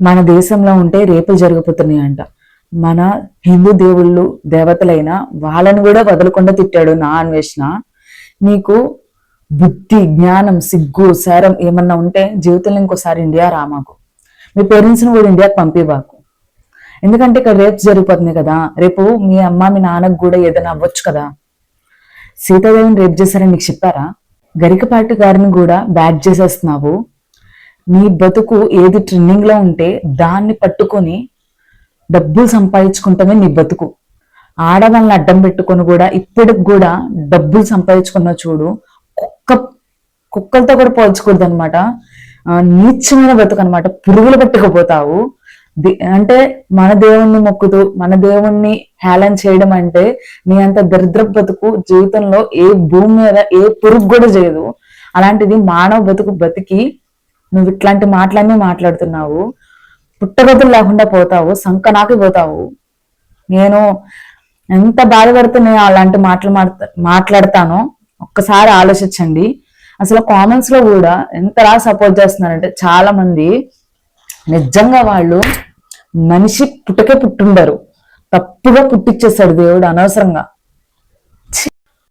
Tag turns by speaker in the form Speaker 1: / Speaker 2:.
Speaker 1: మన దేశంలో ఉంటే రేపులు జరిగిపోతున్నాయంట. మన హిందూ దేవుళ్ళు దేవతలైన వాళ్ళని కూడా వదలకుండా తిట్టాడు నా అన్వేషణ. నీకు బుద్ధి జ్ఞానం సిగ్గు శరం ఏమన్నా ఉంటే జీవితంలో ఇంకోసారి ఇండియా రామాకు, మీ పేరెంట్స్ని కూడా ఇండియాకి పంపిబాకు. ఎందుకంటే ఇక్కడ రేపు జరిగిపోతుంది కదా, రేపు మీ అమ్మ మీ నాన్నకు కూడా ఏదైనా అవ్వచ్చు కదా. సీతాదేవిని రేపు చేశారని నీకు చెప్పారా? గరికపాటి గారిని కూడా బ్యాక్ చేసేస్తున్నావు. నీ బతుకు ఏది ట్రెండింగ్ లో ఉంటే దాన్ని పట్టుకొని డబ్బులు సంపాదించుకుంటమే నీ బతుకు. ఆడవాళ్ళని అడ్డం పెట్టుకొని కూడా ఇప్పటికి కూడా డబ్బులు సంపాదించుకున్నావు చూడు. కుక్కలతో కూడా పోల్చకూడదు అనమాట. నీచమైన బతుకు అనమాట. పురుగులు పట్టుకుపోతావు. అంటే మన దేవుణ్ణి మొక్కుతూ మన దేవుణ్ణి హేళన చేయడం అంటే నీ అంత దరిద్ర బతుకు జీవితంలో ఏ భూమి మీద ఏ పురుగు కూడా చేయదు. అలాంటిది మానవ బతుకు బతికి నువ్వు ఇట్లాంటి మాటలన్నీ మాట్లాడుతున్నావు. పుట్టగతులు లేకుండా పోతావు, సంకనాకి పోతావు. నేను ఎంత బాధపడుతూ నేను అలాంటి మాటలు మాట్లాడతానో ఒక్కసారి ఆలోచించండి. అసలు కామెంట్స్ లో కూడా ఎంతలా సపోర్ట్ చేస్తున్నారంటే చాలా మంది నిజంగా వాళ్ళు మనిషి పుట్టుకే పుట్టుండరు, తప్పుగా పుట్టిచ్చేస్తాడు దేవుడు అనవసరంగా.